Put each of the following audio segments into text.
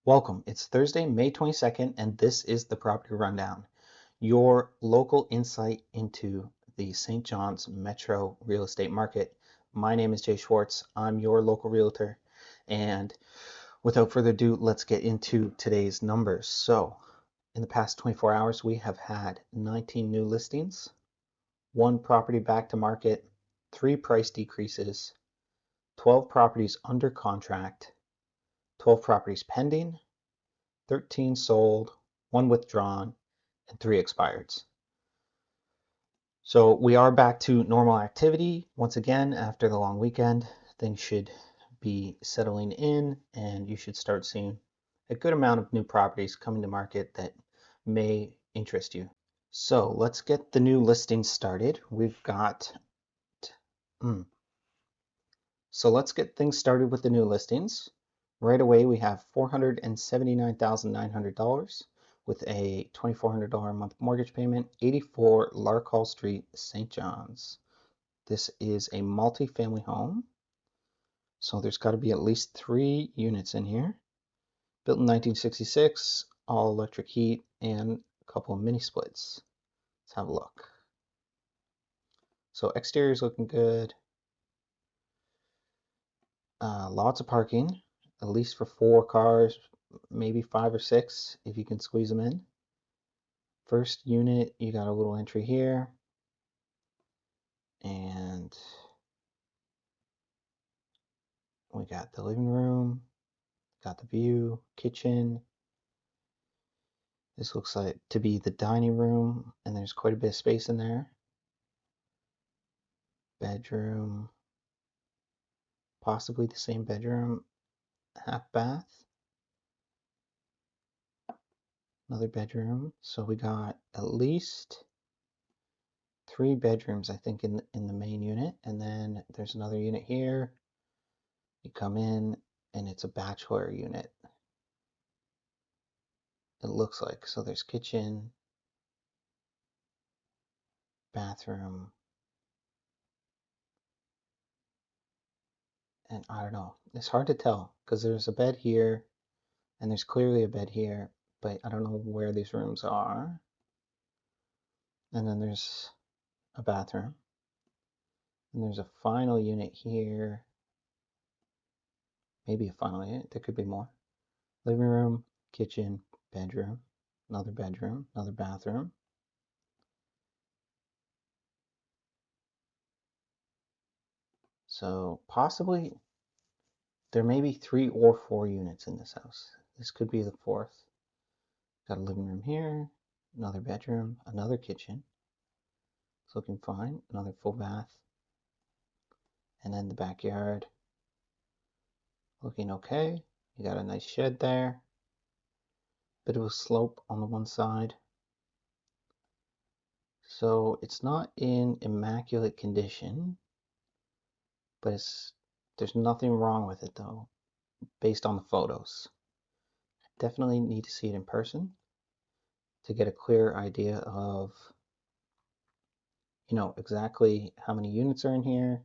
Welcome. It's Thursday, May 22nd, and this is the Property Rundown, your local insight into the St. John's metro real estate market. My name is Jay Schwartz. I'm your local realtor. And without further ado, let's get into today's numbers. So, in the past 24 hours, we have had 19 new listings, one property back to market, 3 price decreases, 12 properties under contract, 12 properties pending, 13 sold, 1 withdrawn, and 3 expireds. So we are back to normal activity once again after the long weekend. Things should be settling in, and you should start seeing a good amount of new properties coming to market that may interest you. So let's get the new listings started. So let's get things started with the new listings. Right away, we have $479,900 with a $2,400 a month mortgage payment, 84 Lark Hall Street, St. John's. This is a multi-family home, so there's got to be at least 3 units in here. Built in 1966, all electric heat, and a couple of mini splits. Let's have a look. So exterior is looking good. Lots of parking, at least for 4 cars, maybe 5 or 6 if you can squeeze them in. First unit, you got a little entry here, and we got the living room, got the view, kitchen. This looks like to be the dining room, and there's quite a bit of space in there. Bedroom, possibly the same bedroom, half bath. Another bedroom. So we got at least 3 bedrooms, I think, in the main unit, and then there's another unit here. You come in, and it's a bachelor unit. It looks like. So there's kitchen, bathroom, and I don't know. It's hard to tell because there's a bed here, and there's clearly a bed here, but I don't know where these rooms are. And then there's a bathroom, and there's a final unit here. Maybe a final unit. There could be more. Living room, kitchen, bedroom, another bathroom. So possibly there may be 3 or 4 units in this house. This could be the 4th. Got a living room here, another bedroom, another kitchen. It's looking fine. Another full bath. And then the backyard. Looking okay. You got a nice shed there. Bit of a slope on the one side. So it's not in immaculate condition, but there's nothing wrong with it though, based on the photos. Definitely need to see it in person to get a clear idea of, exactly how many units are in here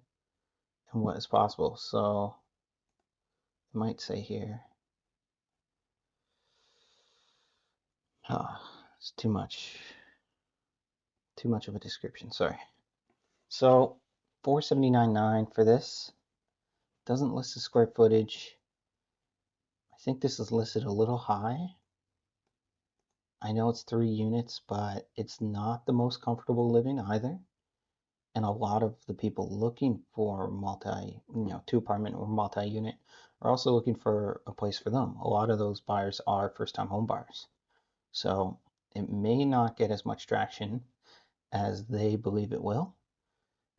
and what is possible. So I might say here, it's too much of a description, sorry. So 479.9 for this. Doesn't list the square footage. I think this is listed a little high. I know it's 3 units, but it's not the most comfortable living either. And a lot of the people looking for multi, 2 apartment or multi-unit are also looking for a place for them. A lot of those buyers are first-time home buyers. So it may not get as much traction as they believe it will.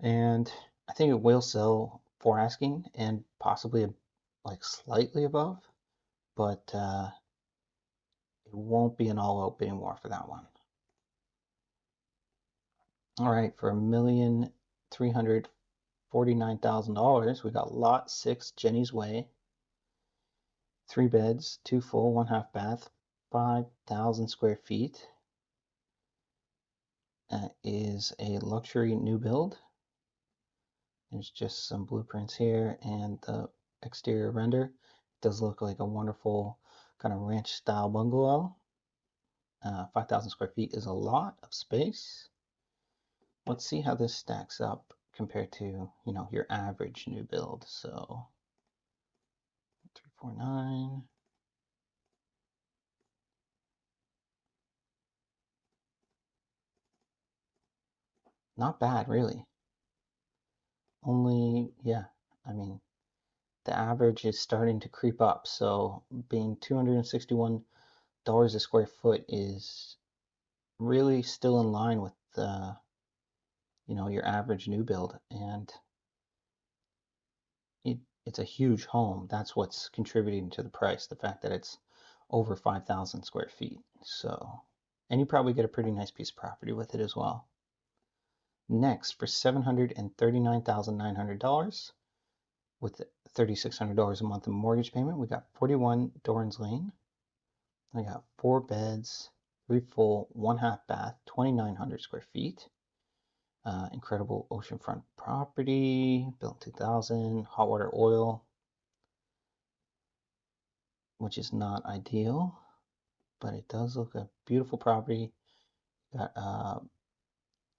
And I think it will sell for asking and possibly like slightly above, but it won't be an all-out bidding war for that one. All right, for $1,349,000, we got lot 6, Jenny's Way. 3 beds, 2 full, 1 half bath, 5,000 square feet. That is a luxury new build. There's just some blueprints here and the exterior render. It does look like a wonderful kind of ranch style bungalow. 5,000 square feet is a lot of space. Let's see how this stacks up compared to, your average new build. So 349. Not bad, really. Only, yeah, I mean, the average is starting to creep up. So being $261 a square foot is really still in line with your average new build. And it's a huge home. That's what's contributing to the price, the fact that it's over 5,000 square feet. So, and you probably get a pretty nice piece of property with it as well. Next, for $739,900 with $3,600 a month in mortgage payment, we got 41 Dorrance Lane. I got 4 beds, 3 full, 1 half bath, 2,900 square feet. Incredible oceanfront property, built in 2000, hot water oil, which is not ideal, but it does look a beautiful property. Got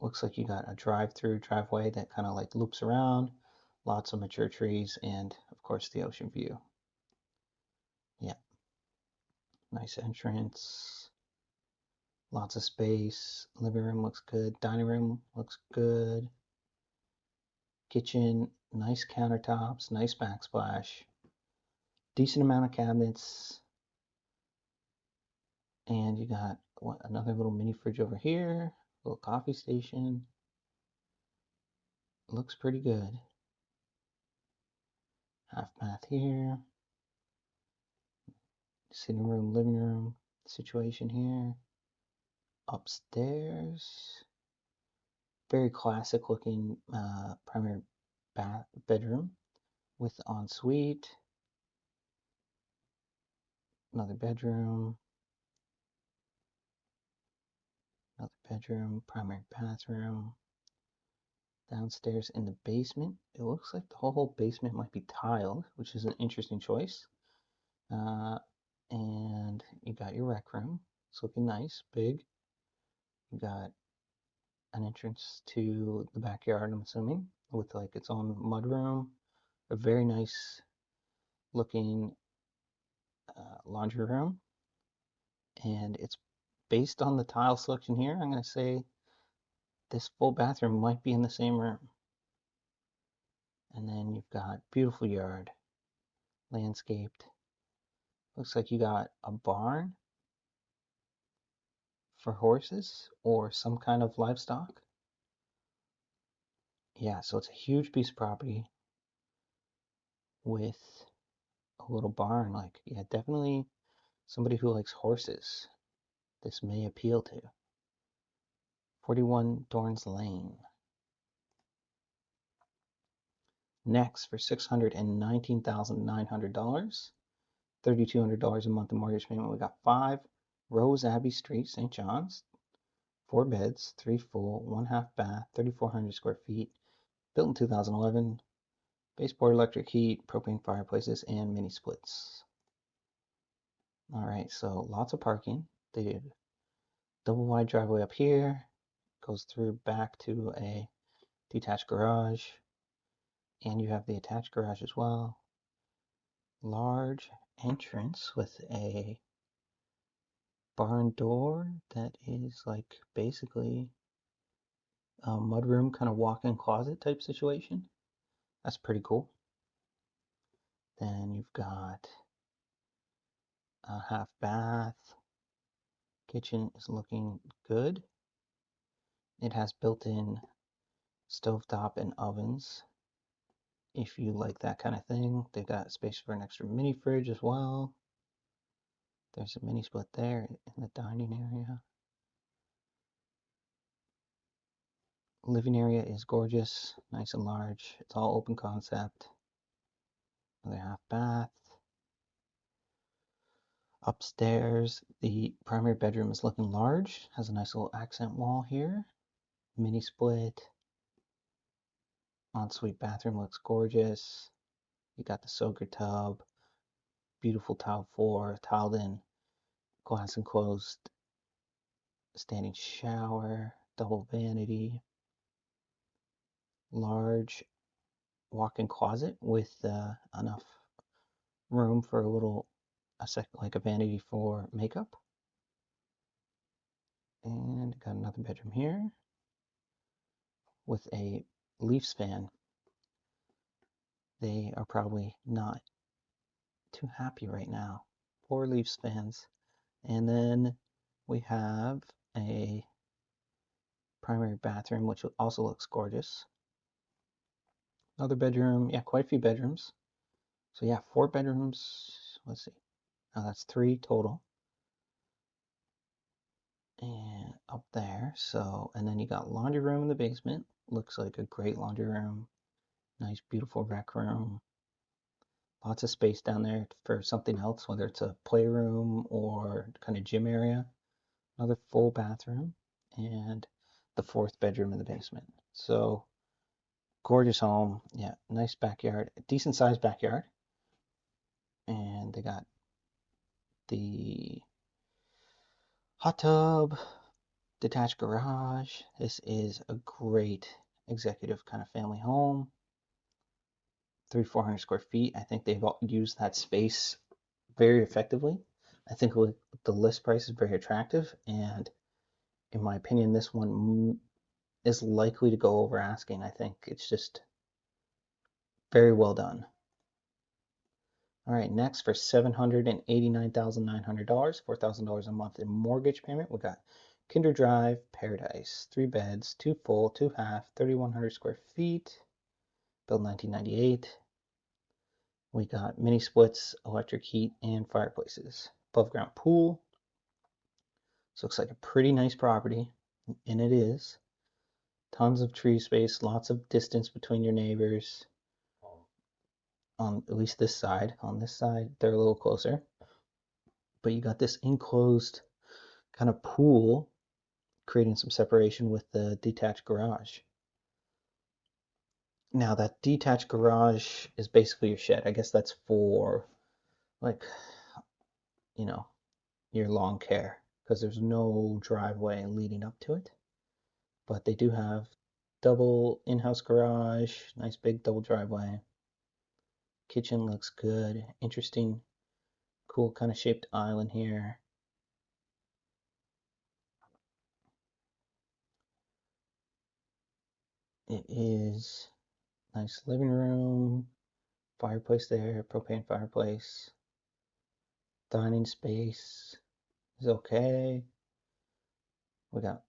looks like you got a drive-through driveway that kind of like loops around, lots of mature trees, and of course the ocean view. Yeah, nice entrance, lots of space. Living room looks good, dining room looks good. Kitchen, nice countertops, nice backsplash, decent amount of cabinets, and you got another little mini fridge over here, little coffee station. Looks pretty good. Half bath here, sitting room, living room situation here. Upstairs, very classic looking primary bedroom with ensuite. Another bedroom, primary bathroom. Downstairs in the basement, it looks like the whole basement might be tiled, which is an interesting choice. And you got your rec room. It's looking nice, big. You got an entrance to the backyard, I'm assuming, with like its own mud room. A very nice looking laundry room. And it's based on the tile selection here. I'm going to say this full bathroom might be in the same room. And then you've got beautiful yard, landscaped. Looks like you got a barn for horses or some kind of livestock. Yeah, so it's a huge piece of property with a little barn. Like, yeah, definitely somebody who likes horses, this may appeal to. 41 Dorrance Lane. Next, for $619,900, $3,200 a month in mortgage payment, we got 5 Rose Abbey Street, St. John's. 4 beds, 3 full, 1 half bath, 3,400 square feet, built in 2011. Baseboard electric heat, propane fireplaces, and mini splits. All right, so lots of parking. They did double wide driveway up here, goes through back to a detached garage, and you have the attached garage as well. Large entrance with a barn door that is like basically a mudroom kind of walk-in closet type situation. That's pretty cool. Then you've got a half bath. Kitchen is looking good. It has built-in stovetop and ovens. If you like that kind of thing, they got space for an extra mini fridge as well. There's a mini split there in the dining area. Living area is gorgeous, nice and large. It's all open concept. Another half bath. Upstairs, the primary bedroom is looking large. Has a nice little accent wall here. Mini split. Ensuite bathroom looks gorgeous. You got the soaker tub. beautiful tile floor, tiled in, glass enclosed, standing shower, double vanity, large walk-in closet with enough room for like a vanity for makeup. And got another bedroom here with a leaf fan. They are probably not too happy right now. Poor Leafs fans. And then we have a primary bathroom, which also looks gorgeous. Another bedroom, yeah, quite a few bedrooms. So yeah, 4 bedrooms. Let's see. Now that's 3 total. And up there, so, and then you got laundry room in the basement. Looks like a great laundry room. Nice, beautiful rec room. Lots of space down there for something else, whether it's a playroom or kind of gym area. Another full bathroom, and the 4th bedroom in the basement. So gorgeous home. Yeah, nice backyard, decent sized backyard. And they got the hot tub, detached garage. This is a great executive kind of family home. 400 square feet. I think they've used that space very effectively. I think the list price is very attractive, and in my opinion, this one is likely to go over asking. I think it's just very well done. All right, next for $789,900, $4,000 a month in mortgage payment, we got Kinder Drive, Paradise, 3 beds, 2 full, 2 half, 3,100 square feet, built 1998. We got mini splits, electric heat, and fireplaces. Above ground pool. This looks like a pretty nice property, and it is. Tons of tree space, lots of distance between your neighbors. On at least this side. On this side, they're a little closer. But you got this enclosed kind of pool, creating some separation with the detached garage. Now that detached garage is basically your shed. I guess that's for, like, you know, your lawn care, because there's no driveway leading up to it. But they do have double in-house garage, nice big double driveway. Kitchen looks good. Interesting, cool kind of shaped island here. It is nice living room, fireplace there, propane fireplace. Dining space is okay. We got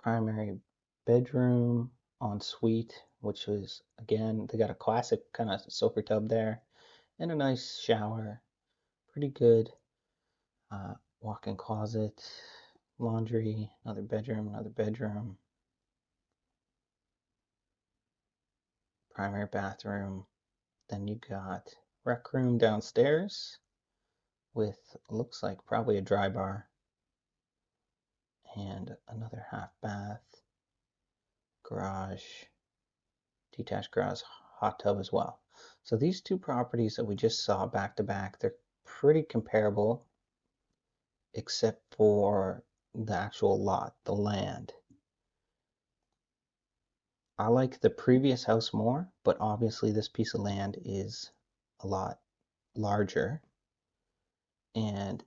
primary bedroom, ensuite, which is, again, they got a classic kind of soaker tub there, and a nice shower. Pretty good. Walk-in closet, laundry, another bedroom, primary bathroom. Then you got rec room downstairs with, looks like probably a dry bar, and another half bath, garage, detached garage, hot tub as well. So these 2 properties that we just saw back to back, they're pretty comparable, except for the actual lot, the land. I like the previous house more, but obviously this piece of land is a lot larger and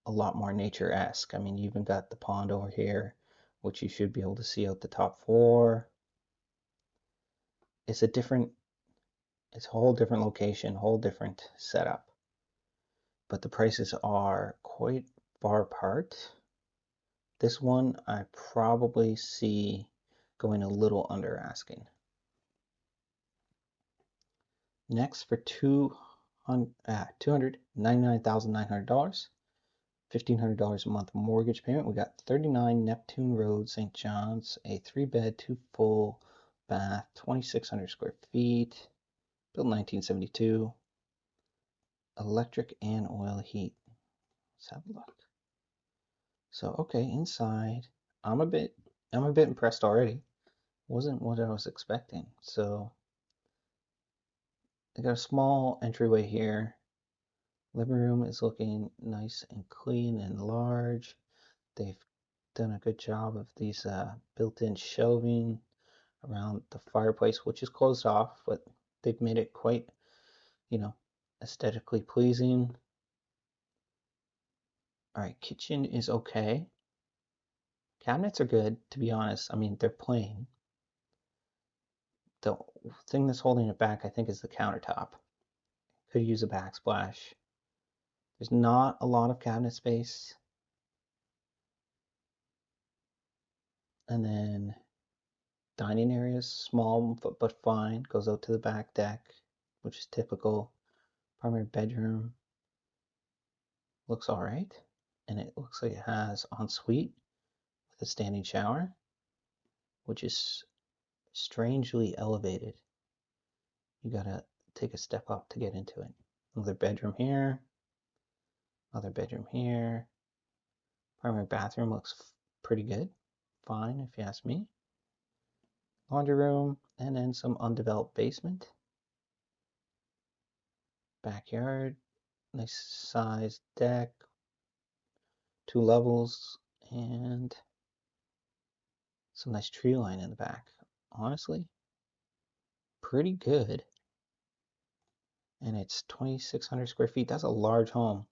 a lot more nature-esque. I mean, you even got the pond over here, which you should be able to see out the top floor. It's a whole different location, whole different setup. But the prices are quite far apart. This one I probably see going a little under asking. Next for $299,900, $1,500 a month mortgage payment, we got 39 Neptune Road, St. John's, a 3-bed, 2 full bath, 2,600 square feet, built 1972, electric and oil heat. Let's have a look. So okay, inside, I'm a bit impressed already. Wasn't what I was expecting. So they got a small entryway here, Living room is looking nice and clean and large. They've done a good job of these built-in shelving around the fireplace, which is closed off, but they've made it quite, aesthetically pleasing. All right, kitchen is okay. Cabinets are good, to be honest. I mean, they're plain. The thing that's holding it back, I think, is the countertop. Could use a backsplash. There's not a lot of cabinet space. And then dining area is small but fine. Goes out to the back deck, which is typical. Primary bedroom looks all right. And it looks like it has ensuite with a standing shower, which is strangely elevated. You gotta take a step up to get into it. Another bedroom here. Other bedroom here. Primary bathroom looks pretty good. Fine, if you ask me. Laundry room, and then some undeveloped basement. Backyard, nice sized deck, 2 levels, and some nice tree line in the back. Honestly, pretty good. And it's 2,600 square feet. That's a large home.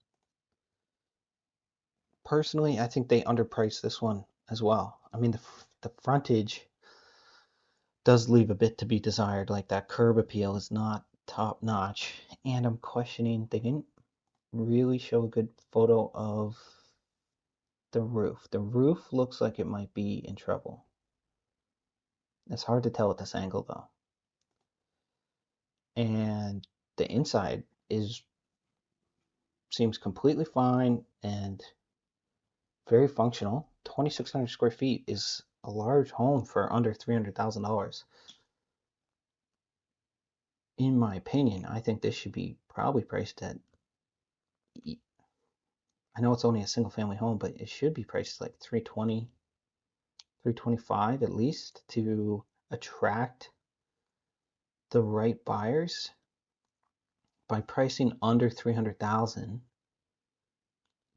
Personally, I think they underpriced this one as well. I mean, the frontage does leave a bit to be desired. Like that curb appeal is not top notch. And I'm questioning, they didn't really show a good photo of the roof. The roof looks like it might be in trouble. It's hard to tell at this angle though. And the inside seems completely fine and very functional. 2,600 square feet is a large home for under $300,000. In my opinion, I think this should be probably priced at, I know it's only a single family home, but it should be priced like 320, 325 at least to attract the right buyers. By pricing under 300,000,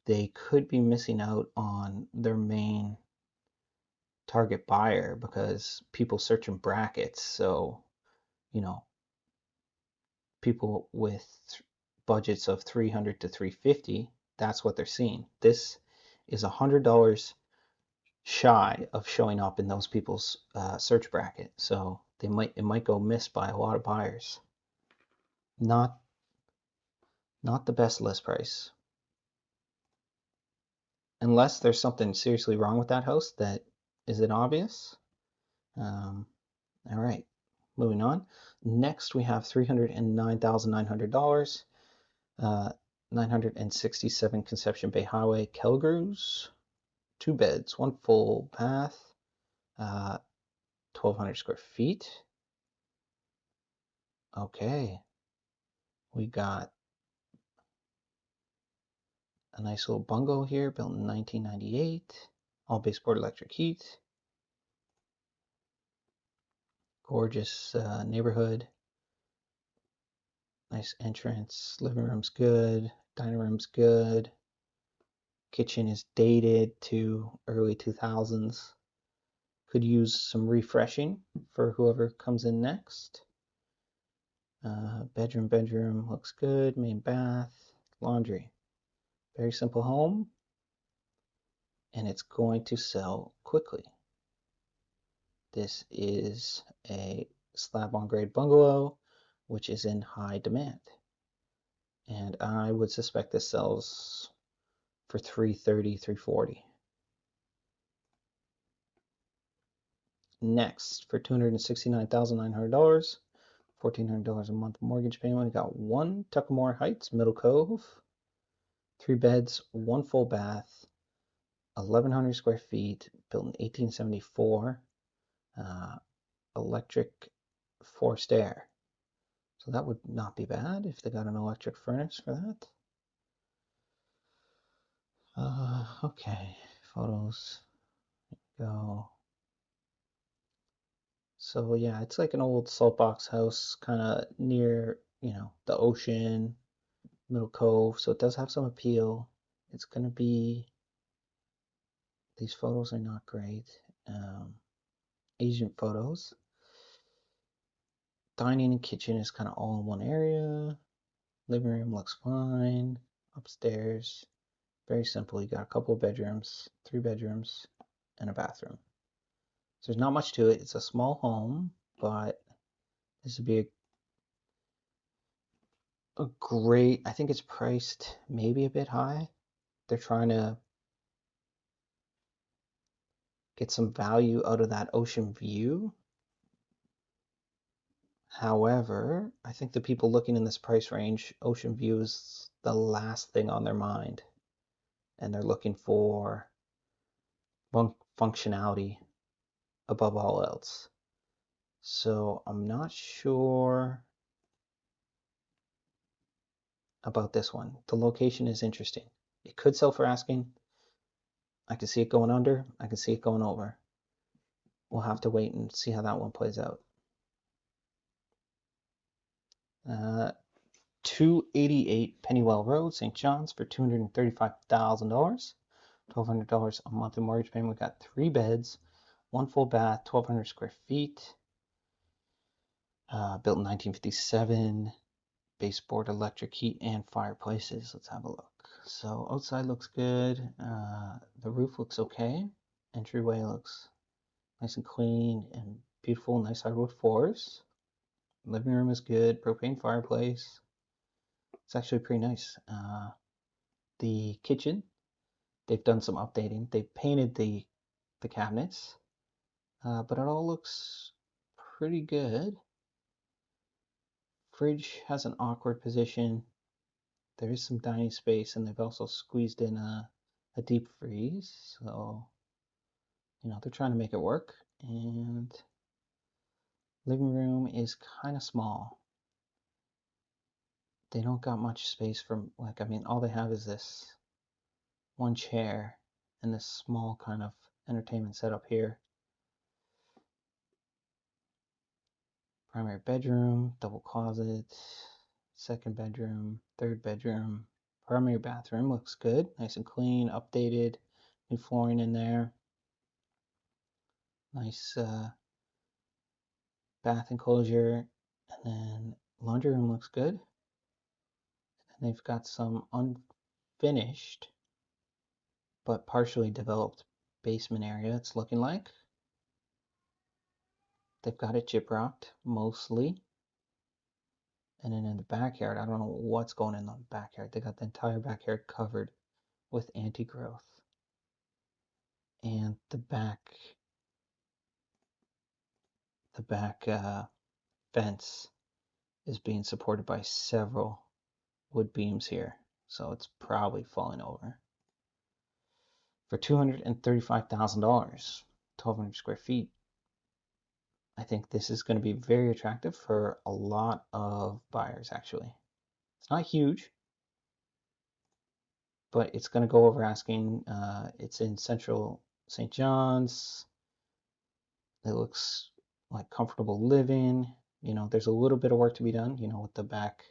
they could be missing out on their main target buyer because people search in brackets. So, you know, people with budgets of 300 to 350, that's what they're seeing. This is $100 shy of showing up in those people's search bracket. So it might go missed by a lot of buyers. Not the best list price. Unless there's something seriously wrong with that house that isn't obvious. All right, moving on. Next, we have $309,900, 967 Conception Bay Highway, Kelgrews. 2 beds, 1 full bath, 1,200 square feet. Okay, we got a nice little bungalow here, built in 1998. All baseboard electric heat. Gorgeous neighborhood. Nice entrance. Living room's good. Dining room's good. Kitchen is dated to early 2000s. Could use some refreshing for whoever comes in next. Bedroom looks good. Main bath. Laundry. Very simple home. And it's going to sell quickly. This is a slab on grade bungalow, which is in high demand. And I would suspect this sells for $330, $340. Next, for $269,900, $1,400 a month mortgage payment, we got 1 Tuckamore Heights, Middle Cove, 3 beds, 1 full bath, 1,100 square feet, built in 1874, electric forced air. So that would not be bad if they got an electric furnace for that. Okay, photos, go. So yeah, it's like an old saltbox house, kind of near, the ocean, Middle Cove, so it does have some appeal. It's going to be, these photos are not great. Asian photos. Dining and kitchen is kind of all in one area. Living room looks fine. Upstairs, very simple. You got a couple of bedrooms, 3 bedrooms, and a bathroom. So there's not much to it. It's a small home, but this would be a great, I think it's priced maybe a bit high. They're trying to get some value out of that ocean view. However, I think the people looking in this price range, ocean view is the last thing on their mind, and they're looking for functionality above all else. So I'm not sure about this one. The location is interesting. It could sell for asking. I can see it going under. I can see it going over. We'll have to wait and see how that one plays out. 288 Pennywell Road, St. John's for $235,000. $1,200 a month in mortgage payment. We got 3 beds, 1 full bath, 1,200 square feet. Built in 1957. Baseboard electric heat and fireplaces. Let's have a look. So outside looks good. The roof looks okay. Entryway looks nice and clean and beautiful. Nice hardwood floors. Living room is good. Propane fireplace. It's actually pretty nice. The kitchen, they've done some updating. They painted the cabinets, but it all looks pretty good. Fridge has an awkward position. There is some dining space, and they've also squeezed in a deep freeze. So, they're trying to make it work. And living room is kind of small. They don't got much space for, all they have is this one chair and this small kind of entertainment setup here. Primary bedroom, double closet, second bedroom, third bedroom. Primary bathroom looks good, nice and clean, updated, new flooring in there. Nice bath enclosure, and then laundry room looks good. And they've got some unfinished but partially developed basement area, it's looking like. They've got it gyprocked mostly. And then in the backyard, I don't know what's going in the backyard. They got the entire backyard covered with anti-growth. And the back fence is being supported by several wood beams here. So it's probably falling over. For $235,000, 1,200 square feet. I think this is going to be very attractive for a lot of buyers, actually. It's not huge, but it's going to go over asking. It's in central St. John's. It looks like comfortable living. There's a little bit of work to be done, with the back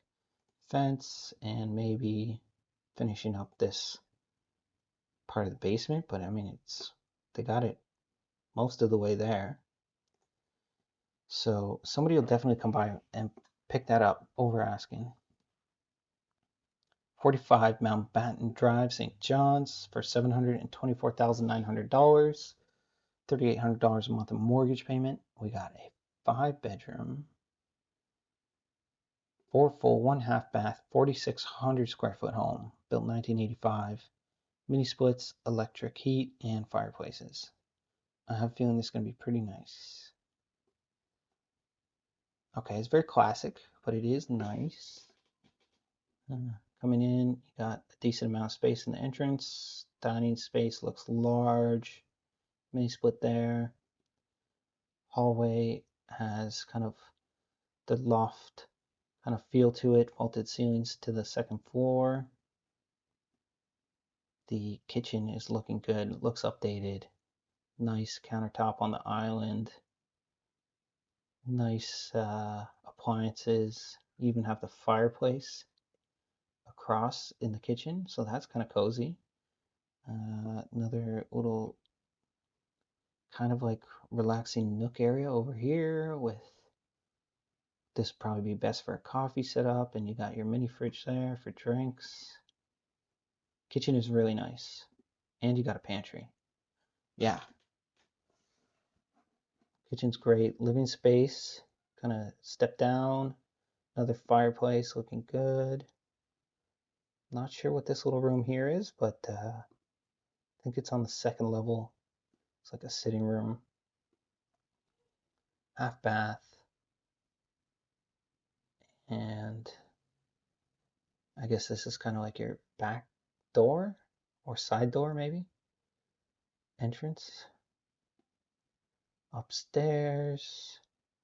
fence and maybe finishing up this part of the basement, but they got it most of the way there. So somebody will definitely come by and pick that up over asking. 45 Mountbatten Drive, St. John's for $724,900. $3,800 a month in mortgage payment. We got a 5-bedroom, 4 full, 1 half bath, 4,600 square foot home, built 1985. Mini splits, electric heat, and fireplaces. I have a feeling this is going to be pretty nice. Okay, it's very classic, but it is nice. Coming in, you got a decent amount of space in the entrance. Dining space looks large. Mini split there. Hallway has kind of the loft kind of feel to it. Vaulted ceilings to the second floor. The kitchen is looking good. It looks updated. Nice countertop on the island. Nice appliances. You even have the fireplace across in the kitchen, so that's kind of cozy. Another little kind of like relaxing nook area over here with this would probably be best for a coffee setup, and you got your mini fridge there for drinks. Kitchen is really nice, and you got a pantry. Yeah, kitchen's great. Living space, kind of step down. Another fireplace looking good. Not sure what this little room here is, but I think it's on the second level. It's like a sitting room. Half bath. And I guess this is kind of like your back door or side door, maybe. Entrance. Upstairs.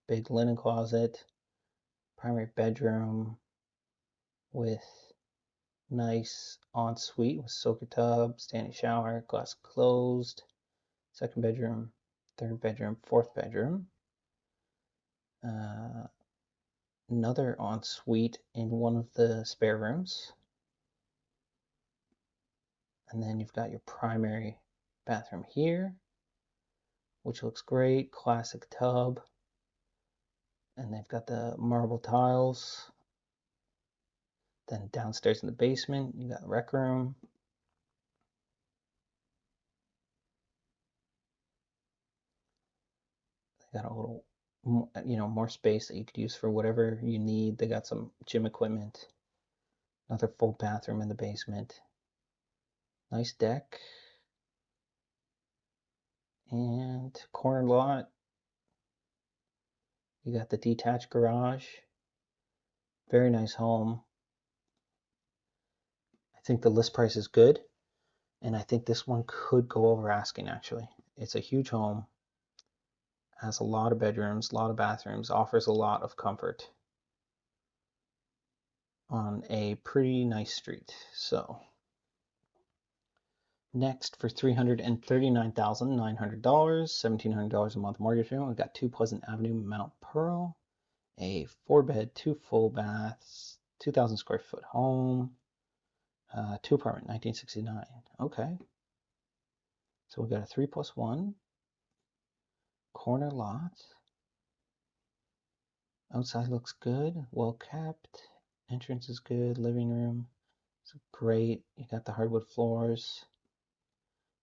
Big linen closet. Primary bedroom with nice ensuite with soaker tub, standing shower, glass closed. Second bedroom, third bedroom, fourth bedroom. Another ensuite in one of the spare rooms. And then you've got your primary bathroom here, which looks great. Classic tub. And they've got the marble tiles. Then downstairs in the basement, you got a rec room. They got a little, more space that you could use for whatever you need. They got some gym equipment. Another full bathroom in the basement. Nice deck. And corner lot. You got the detached garage. Very nice home. I think the list price is good. And I think this one could go over asking, actually. It's a huge home. Has a lot of bedrooms, a lot of bathrooms, offers a lot of comfort on a pretty nice street. So next, for $339,900, $1,700 a month mortgage payment, we've got 2 Pleasant Avenue, Mount Pearl, a 4-bed, 2 full baths, 2,000 square foot home, 2 apartment, 1969. Okay. So we've got a 3+1 corner lot. Outside looks good, well kept. Entrance is good, living room. It's great. You got the hardwood floors.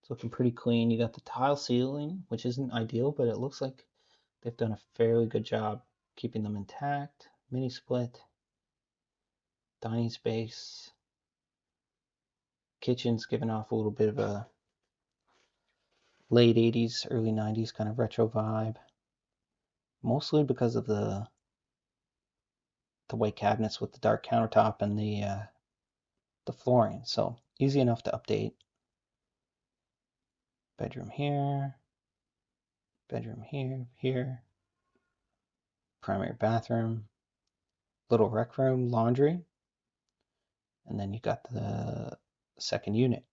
It's looking pretty clean. You got the tile ceiling, which isn't ideal, but it looks like they've done a fairly good job keeping them intact. Mini split. Dining space. Kitchen's giving off a little bit of a late 80s, early 90s kind of retro vibe. Mostly because of the white cabinets with the dark countertop and the flooring. So easy enough to update. Bedroom here. Bedroom here. Primary bathroom. Little rec room, laundry. And then you got the second unit.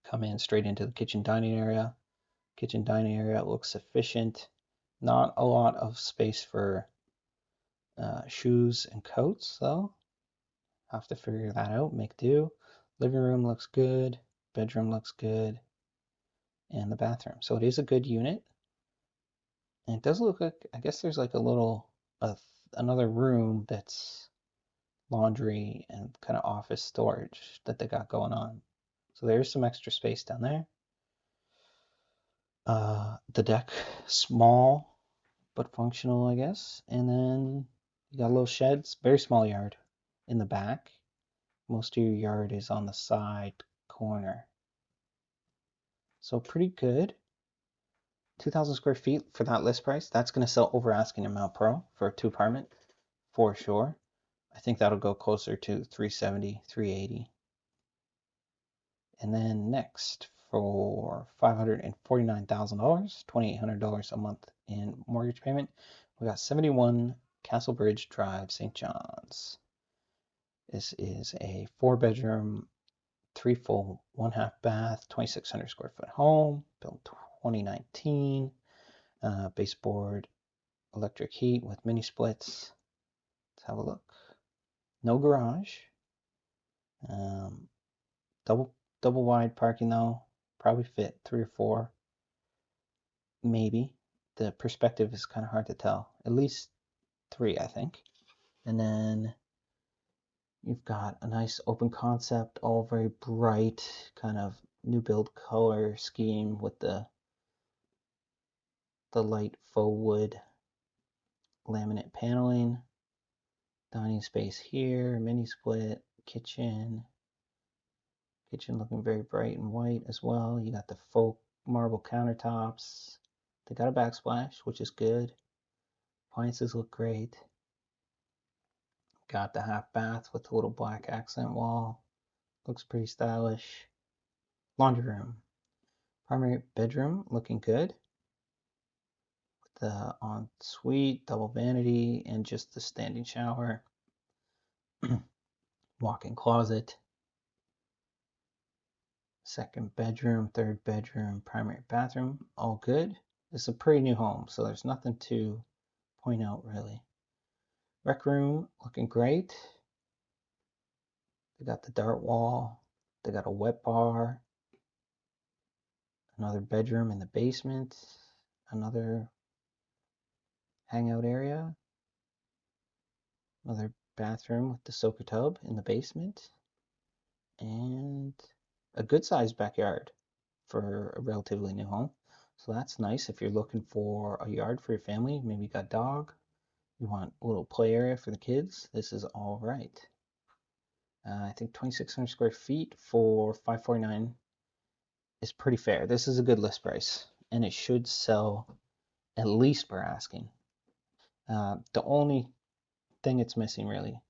Come in straight into the kitchen dining area. Kitchen dining area looks sufficient. Not a lot of space for shoes and coats, though. Have to figure that out, make do. Living room looks good. Bedroom looks good. And the bathroom. So it is a good unit. And it does look like, I guess there's like a little, another room that's laundry and kind of office storage that they got going on. So there's some extra space down there. The deck, small but functional, I guess. And then you got a little sheds, very small yard in the back. Most of your yard is on the side corner. So pretty good. 2,000 square feet for that list price. That's going to sell over asking in Mount Pearl for a 2 apartment for sure. I think that'll go closer to 370, 380. And then next, for $549,000, $2,800 a month in mortgage payment, we got 71 Castle Bridge Drive, St. John's. This is a 4-bedroom, 3 full, 1/2 bath, 2,600 square foot home, built 2019. Baseboard electric heat with mini splits. Let's have a look. No garage. Um, double wide parking though, probably fit 3 or 4, maybe. The perspective is kind of hard to tell. At least 3, I think. And then you've got a nice open concept, all very bright, kind of new build color scheme with the light faux wood laminate paneling. Dining space here, mini split, kitchen. Kitchen looking very bright and white as well. You got the faux marble countertops. They got a backsplash, which is good. Appliances look great. Got the half bath with the little black accent wall. Looks pretty stylish. Laundry room. Primary bedroom looking good. With the ensuite, double vanity, and just the standing shower. Walk-in closet. Second bedroom, third bedroom, primary bathroom, all good. It's a pretty new home, so there's nothing to point out really. Rec room looking great. They got the dart wall. They got a wet bar. Another bedroom in the basement. Another hangout area. Another bathroom with the soaker tub in the basement. And a good sized backyard for a relatively new home. So that's nice if you're looking for a yard for your family. Maybe you got a dog. You want a little play area for the kids. This is all right. I think 2,600 square feet for $549 is pretty fair. This is a good list price, and it should sell at least per asking. The only thing it's missing really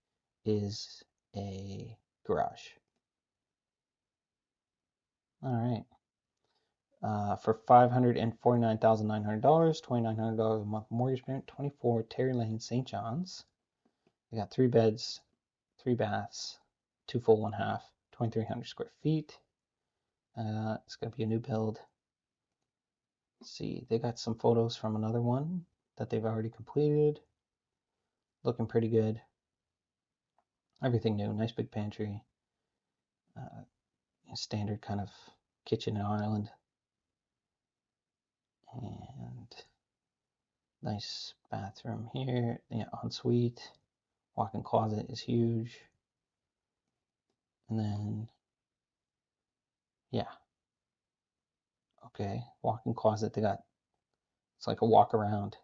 is a garage. All right. For $549,900, $2,900 a month mortgage payment, 24 Terry Lane, St. John's. We got 3 beds, 3 baths, 2 full, 1 half, 2,300 square feet. It's going to be a new build. Let's see, they got some photos from another one that they've already completed. Looking pretty good. Everything new, nice big pantry. Standard kind of kitchen and island. And nice bathroom here. Yeah, ensuite. Walk-in closet is huge. And then, yeah. Okay, walk-in closet, they got, it's like a walk around.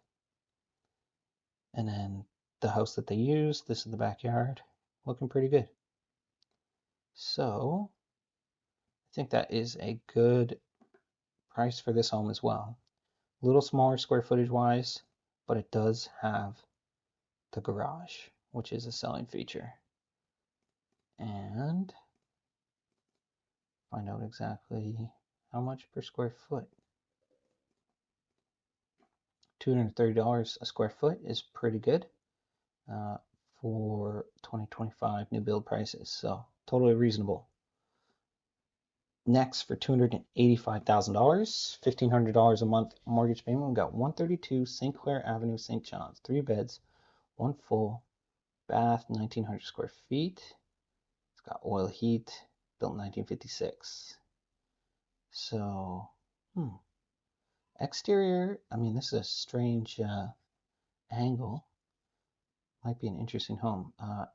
And then the house that they use, this is the backyard. Looking pretty good. So, I think that is a good price for this home as well. A little smaller square footage wise, but it does have the garage, which is a selling feature. And find out exactly how much per square foot. $230 a square foot is pretty good for 2025 new build prices, so totally reasonable. Next, for $285,000, $1,500 a month mortgage payment, we got 132 St. Clair Avenue, St. John's. 3 beds, 1 full bath, 1,900 square feet. It's got oil heat, built in 1956. So, exterior, I mean, this is a strange angle. Might be an interesting home.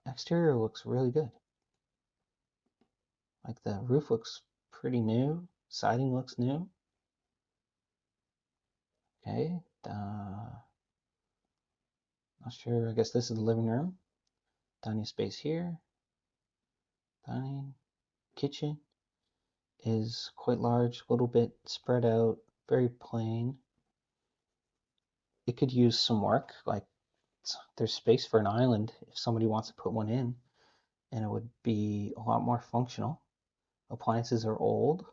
Exterior looks really good. Like the roof looks pretty new. Siding looks new. Okay. Not sure. I guess this is the living room. Dining space here. Dining. Kitchen is quite large, a little bit spread out, very plain. It could use some work. Like there's space for an island if somebody wants to put one in, and it would be a lot more functional. Appliances are old.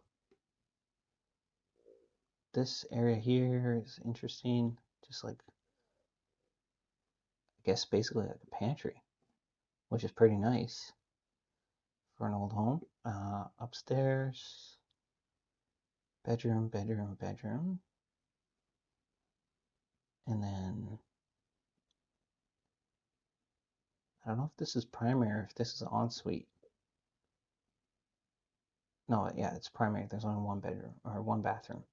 This area here is interesting. Just like, I guess basically like a pantry, which is pretty nice for an old home. Upstairs, bedroom, bedroom, bedroom. And then, I don't know if this is primary or if this is ensuite. No, yeah, it's primary. There's only one bedroom or one bathroom,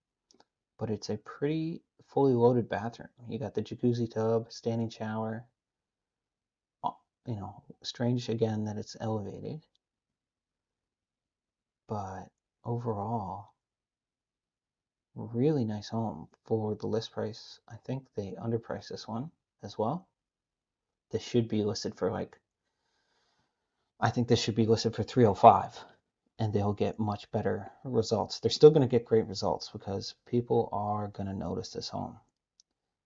but it's a pretty fully loaded bathroom. You got the jacuzzi tub, standing shower. You know, strange again that it's elevated, but overall, really nice home for the list price. I think they underpriced this one as well. This should be listed for like, I think this should be listed for 305 and they'll get much better results. They're still going to get great results because people are going to notice this home.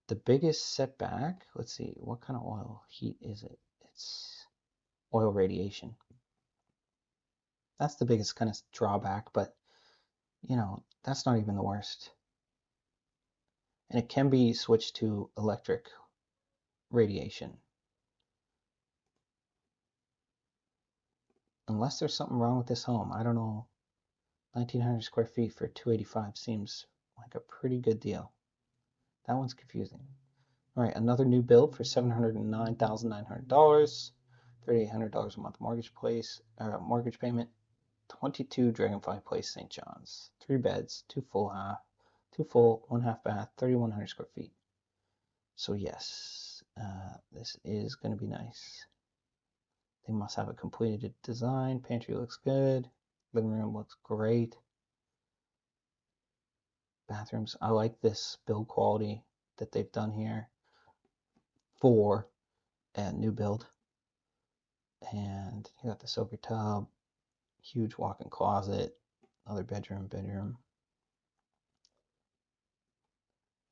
The biggest setback, let's see, what kind of oil heat is it? It's oil radiation. That's the biggest kind of drawback, but you know, that's not even the worst. And it can be switched to electric radiation. Unless there's something wrong with this home. I don't know. 1,900 square feet for 285 seems like a pretty good deal. That one's confusing. All right, another new build for $709,900, $3,800 a month mortgage payment, 22 Dragonfly Place, St. John's, 3 beds, 2 full, 1 half bath, 3,100 square feet. So yes, this is going to be nice. They must have a completed design. Pantry looks good. Living room looks great. Bathrooms, I like this build quality that they've done here for a new build. And you got the soaker tub, huge walk-in closet, another bedroom.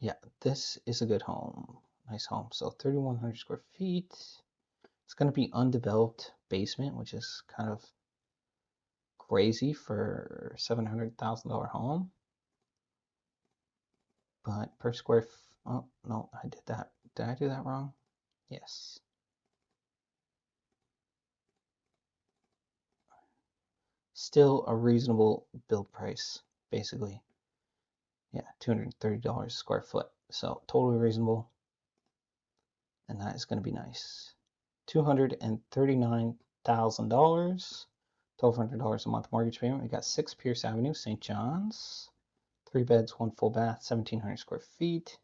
Yeah, this is a good home. Nice home. So 3,100 square feet. It's going to be undeveloped basement, which is kind of crazy for $700,000 home. But per square, oh no, I did that. Did I do that wrong? Yes. Still a reasonable build price, basically. Yeah, $230 a square foot. So totally reasonable. And that is going to be nice. $239,000, $1,200 a month mortgage payment. We got 6 Pierce Avenue, St. John's. 3 beds, 1 full bath, 1,700 square feet.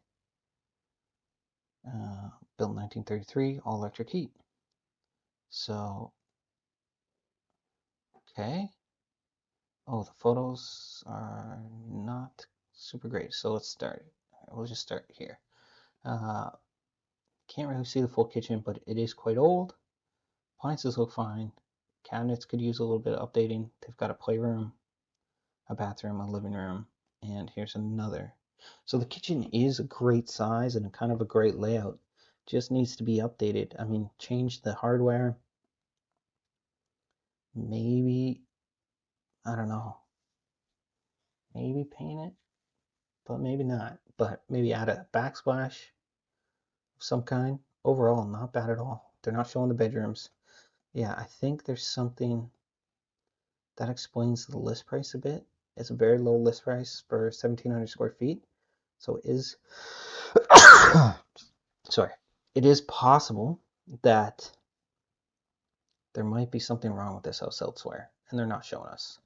Built in 1933, all electric heat. So, okay. Oh, the photos are not super great. So let's start. We'll just start here. Can't really see the full kitchen, but it is quite old. Appliances look fine. Cabinets could use a little bit of updating. They've got a playroom, a bathroom, a living room, and here's another. So the kitchen is a great size and kind of a great layout. Just needs to be updated. I mean, change the hardware. Maybe, I don't know. Maybe paint it, but maybe not. But maybe add a backsplash of some kind. Overall, not bad at all. They're not showing the bedrooms. Yeah, I think there's something that explains the list price a bit. It's a very low list price for 1,700 square feet. So it is, sorry, it is possible that there might be something wrong with this house elsewhere, and they're not showing us.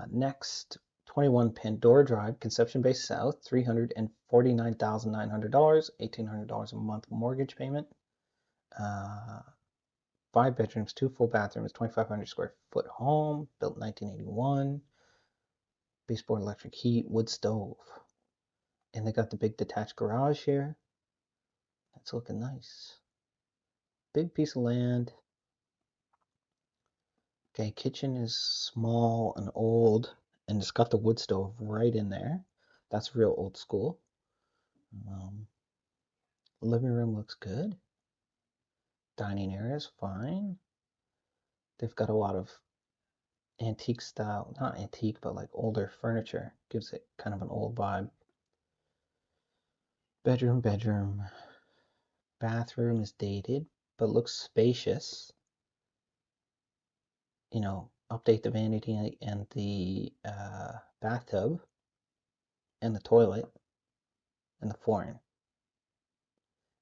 Next, 21 Pandora Drive, Conception Bay South, $349,900, $1,800 a month mortgage payment. 5 bedrooms, 2 full bathrooms, 2,500 square foot home, built in 1981. Baseboard electric heat, wood stove. And they got the big detached garage here. That's looking nice. Big piece of land. Okay, kitchen is small and old, and it's got the wood stove right in there. That's real old school. Living room looks good. Dining area is fine. They've got a lot of antique style, not antique, but like older furniture. Gives it kind of an old vibe. Bedroom. Bathroom is dated, but looks spacious. You know, update the vanity and the bathtub and the toilet and the flooring.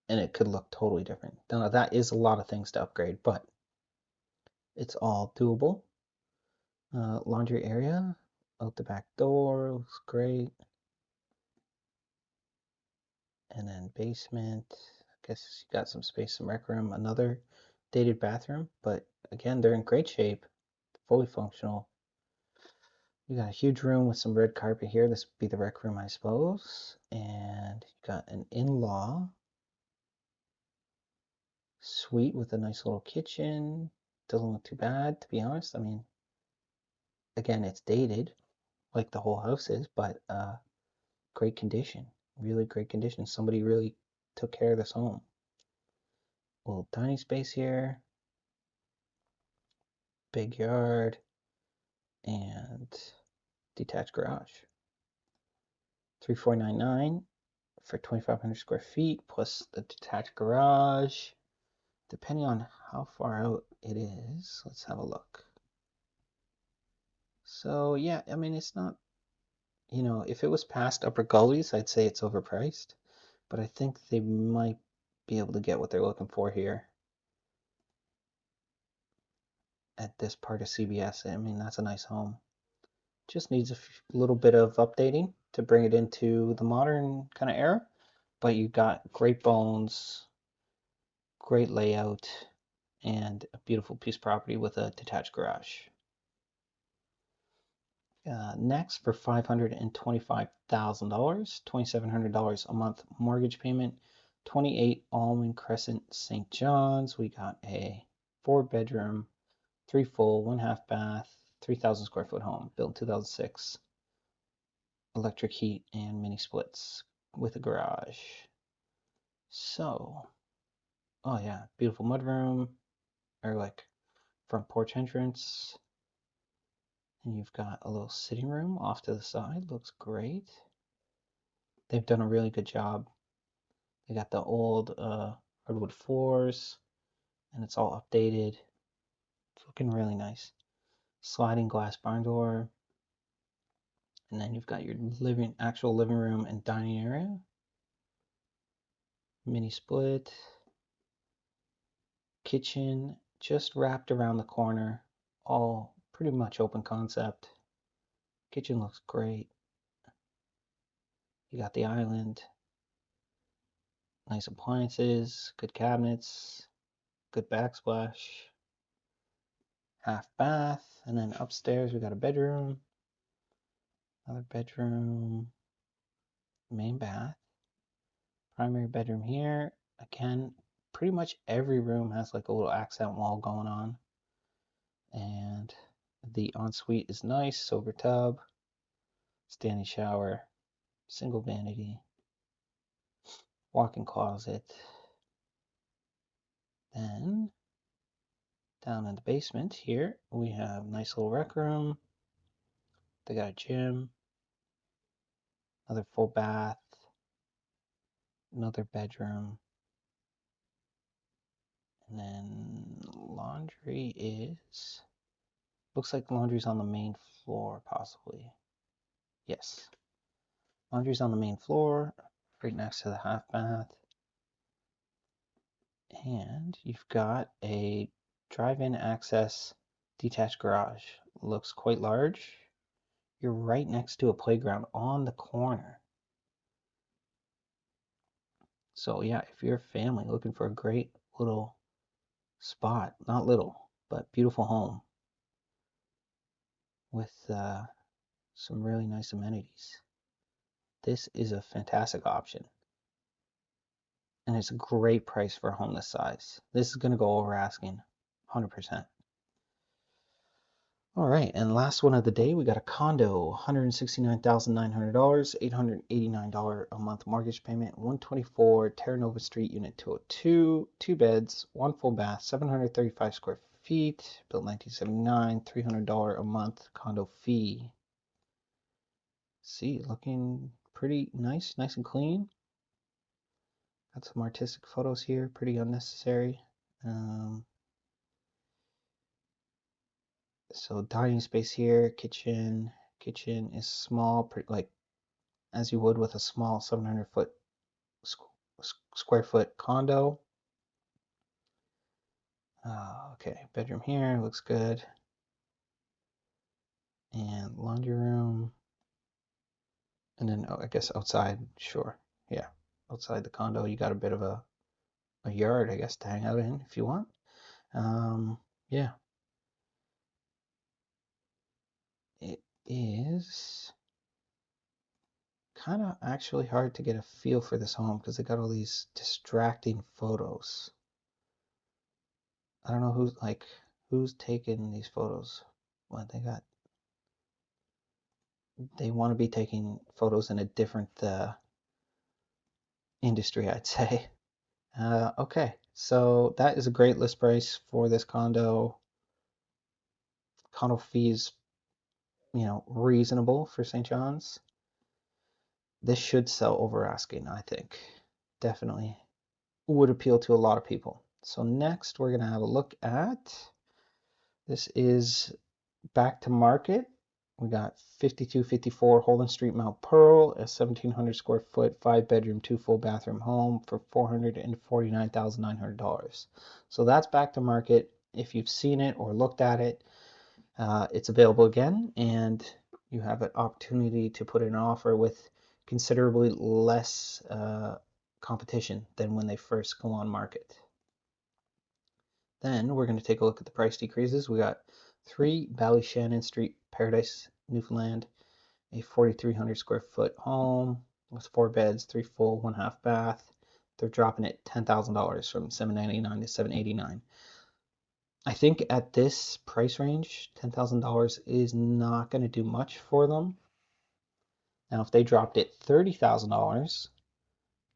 And it could look totally different. Now, that is a lot of things to upgrade, but it's all doable. Laundry area out the back door looks great. And then basement, I guess you got some space, some rec room, another dated bathroom, but again, they're in great shape, fully functional. You got a huge room with some red carpet here. This would be the rec room, I suppose. And you got an in-law suite with a nice little kitchen. Doesn't look too bad, to be honest. I mean, again, it's dated, like the whole house is, but great condition, really great condition. Somebody really took care of this home. Little dining space here, big yard, and detached garage. 3499 for 2,500 square feet plus the detached garage. Depending on how far out it is, let's have a look. So yeah, I mean, it's not, if it was past Upper Gullies, I'd say it's overpriced, but I think they might be able to get what they're looking for here at this part of CBS. I mean, that's a nice home. Just needs a little bit of updating to bring it into the modern kind of era, but you got great bones, great layout, and a beautiful piece of property with a detached garage. Next, for $525,000, $2,700 a month mortgage payment, 28 Almond Crescent, St. John's. We got a 4-bedroom, 3 full, 1 half bath, 3,000 square foot home, built 2006. Electric heat and mini splits with a garage. So, oh yeah, beautiful mudroom, or like front porch entrance. And you've got a little sitting room off to the side. Looks great. They've done a really good job. They got the old hardwood floors, and it's all updated. It's looking really nice. Sliding glass barn door. And then you've got your actual living room and dining area. Mini split. Kitchen just wrapped around the corner. All pretty much open concept. Kitchen looks great. You got the island. Nice appliances, good cabinets, good backsplash. Half bath, and then upstairs we got a bedroom, another bedroom, main bath, primary bedroom here. Again, pretty much every room has like a little accent wall going on, and the ensuite is nice, sober tub, standing shower, single vanity, walk-in closet. Then down in the basement here we have a nice little rec room. They got a gym, another full bath, another bedroom, and then laundry looks like laundry's on the main floor, possibly. Yes, laundry's on the main floor, right next to the half bath. And you've got a drive-in access detached garage. Looks quite large. You're right next to a playground on the corner. So yeah, if you're a family looking for a great little spot, not little, but beautiful home with some really nice amenities, this is a fantastic option. And it's a great price for a home this size. This is going to go over asking 100%. All right, and last one of the day, we got a condo, $169,900, $889 a month mortgage payment, 124 Terra Nova Street, Unit 202, 2 beds, 1 full bath, 735 square feet, built 1979, $300 a month condo fee. See, looking pretty nice, nice and clean. Got some artistic photos here, pretty unnecessary. So dining space here, kitchen. Kitchen is small, like as you would with a small 700 square foot condo. Okay, bedroom here looks good. And laundry room. And then, oh, I guess outside, sure. Yeah, outside the condo, you got a bit of a yard, I guess, to hang out in if you want. Yeah, it is kind of actually hard to get a feel for this home because they got all these distracting photos. I don't know who's taking these photos. What they want to be taking photos in a different industry, I'd say. Okay, so that is a great list price for this condo. Condo fees, reasonable for St. John's. This should sell over asking, I think. Definitely would appeal to a lot of people. So next we're going to have a look at, this is back to market. We got 5254 Holden Street, Mount Pearl, a 1,700 square foot, 5 bedroom, 2 full bathroom home for $449,900. So that's back to market. If you've seen it or looked at it, it's available again, and you have an opportunity to put in an offer with considerably less competition than when they first go on market. Then we're going to take a look at the price decreases. We got 3 Ballyshannon Street, Paradise, Newfoundland, a 4,300 square foot home with 4 beds, 3 full, 1 half bath. They're dropping it $10,000 from $799 to $789. I think at this price range, $10,000 is not going to do much for them. Now, if they dropped it $30,000,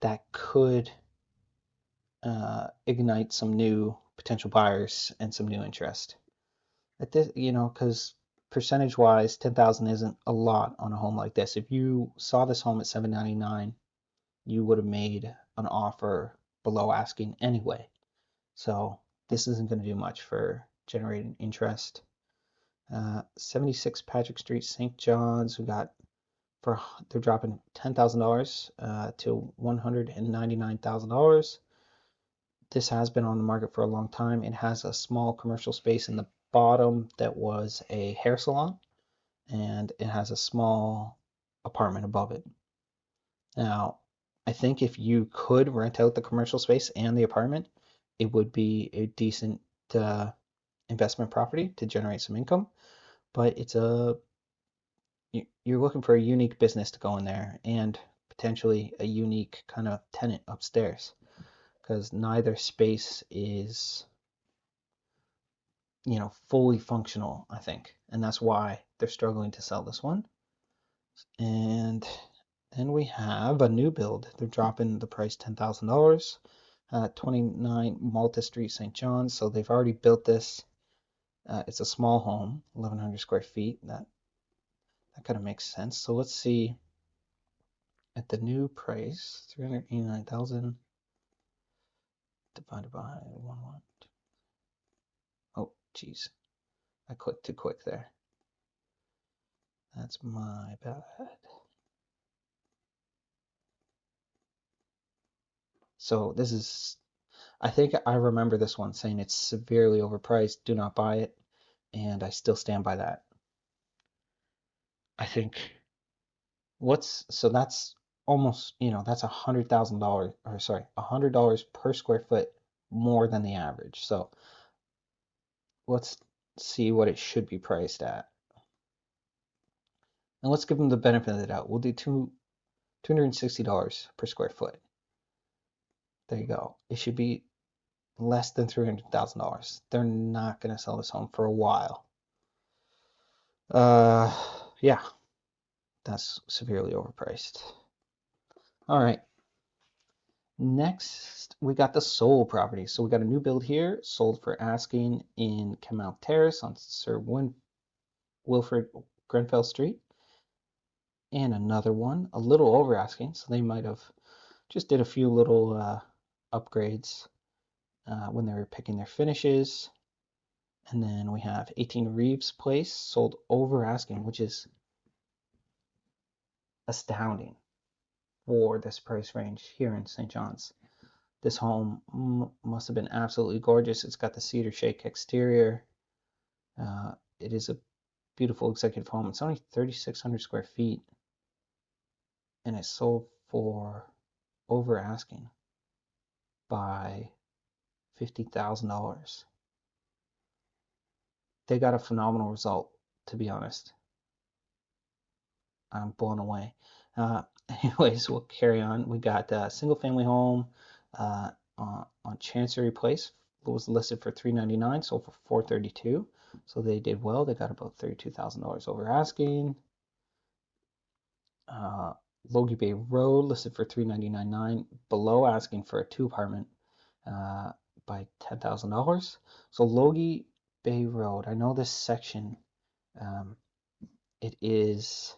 that could ignite some new potential buyers and some new interest. At this, because percentage-wise, 10,000 isn't a lot on a home like this. If you saw this home at $799, you would have made an offer below asking anyway. So this isn't going to do much for generating interest. 76 Patrick Street, St. John's. They're dropping $10,000 to $199,000. This has been on the market for a long time. It has a small commercial space in the bottom that was a hair salon, and it has a small apartment above it. Now, I think if you could rent out the commercial space and the apartment, it would be a decent investment property to generate some income. But you're looking for a unique business to go in there and potentially a unique kind of tenant upstairs, because neither space is fully functional, I think, and that's why they're struggling to sell this one. And then we have a new build. They're dropping the price $10,000. 29 Malta Street, St. John's. So they've already built this. It's a small home, 1,100 square feet. That kind of makes sense. So let's see at the new price, 389,000 divided by 1. Oh, geez, I clicked too quick there. That's my bad. So this is, I think I remember this one saying it's severely overpriced. Do not buy it, and I still stand by that. I think so that's almost, that's $100,000, or sorry, $100 per square foot more than the average. So let's see what it should be priced at. And let's give them the benefit of the doubt. We'll do $260 per square foot. There you go. It should be less than $300,000. They're not going to sell this home for a while. Yeah, that's severely overpriced. All right. Next, we got the sold property. So we got a new build here, sold for asking in Canmount Terrace on Sir Wilfrid Grenfell Street. And another one, a little over asking. So they might have just did a few little upgrades when they were picking their finishes. And then we have 18 Reeves Place, sold over asking, which is astounding for this price range here in St. John's. This home must have been absolutely gorgeous. It's got the cedar shake exterior. It is a beautiful executive home. It's only 3,600 square feet, and it sold for over asking by $50,000. They got a phenomenal result, to be honest. I'm blown away. Anyways, we'll carry on. We got a single family home on Chancery Place. It was listed for $399, sold for $432. So they did well. They got about $32,000 over asking. Logie Bay Road listed for $399.9, below asking for a 2 apartment by $10,000. So Logie Bay Road, I know this section, it is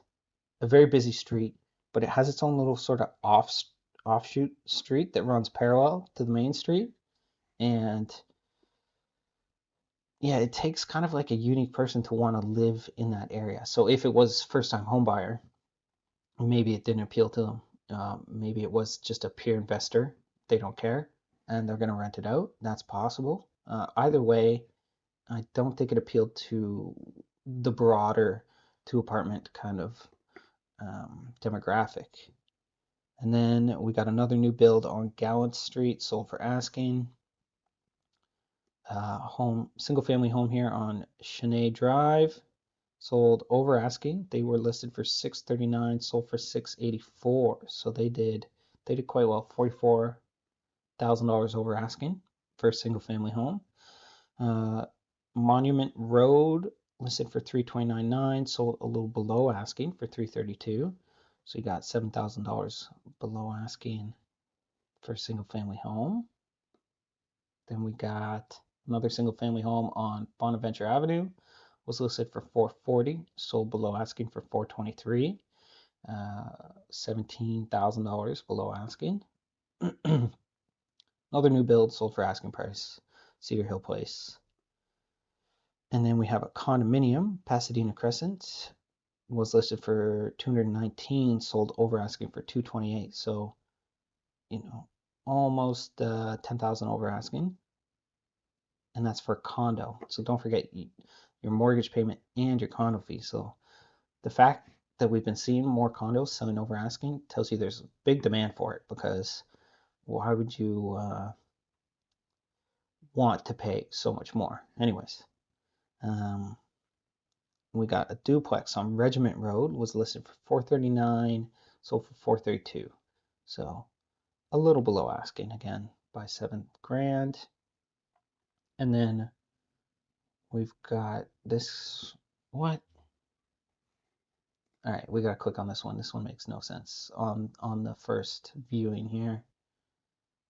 a very busy street, but it has its own little sort of offshoot street that runs parallel to the main street. And yeah, it takes kind of like a unique person to want to live in that area. So if it was first-time home buyer, maybe it didn't appeal to them. Maybe it was just a pure investor. They don't care, and they're going to rent it out. That's possible. Either way, I don't think it appealed to the broader 2 apartment kind of demographic. And then we got another new build on Gallant Street, sold for asking. Single family home here on Cheney Drive, sold over asking. They were listed for $639, sold for $684. So they did quite well, $44,000 over asking for a single family home. Monument Road listed for $329.9, sold a little below asking for $332. So you got $7,000 below asking for a single family home. Then we got another single family home on Bonaventure Avenue, was listed for $440, sold below asking for $423, $17,000 below asking. Another new build sold for asking price, Cedar Hill Place. And then we have a condominium, Pasadena Crescent, was listed for $219, sold over asking for $228. So, almost $10,000 over asking. And that's for a condo. So don't forget your mortgage payment and your condo fee. So the fact that we've been seeing more condos selling over asking tells you there's a big demand for it, because why would you want to pay so much more? Anyways, we got a duplex on Regiment Road, was listed for $439, sold for $432. So a little below asking again by $7,000. And then we've got this, what? All right, we gotta click on this one. This one makes no sense on the first viewing here.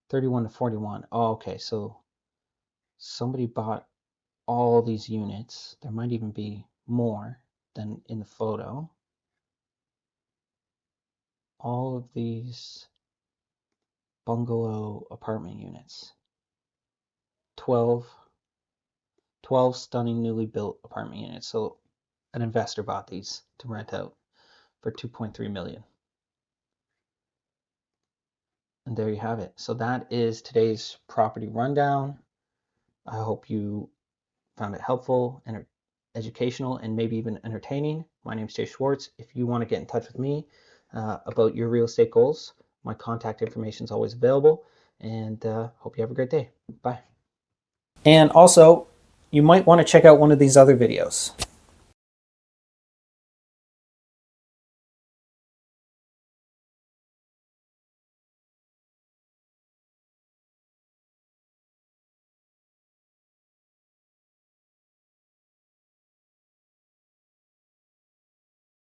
31 to 41. Oh, okay, so somebody bought all these units. There might even be more than in the photo. All of these bungalow apartment units. 12 stunning newly built apartment units. So an investor bought these to rent out for $2.3 million. And there you have it. So that is today's property rundown. I hope you found it helpful and educational and maybe even entertaining. My name is Jay Schwartz. If you want to get in touch with me about your real estate goals, my contact information is always available. And hope you have a great day. Bye. And also, you might want to check out one of these other videos.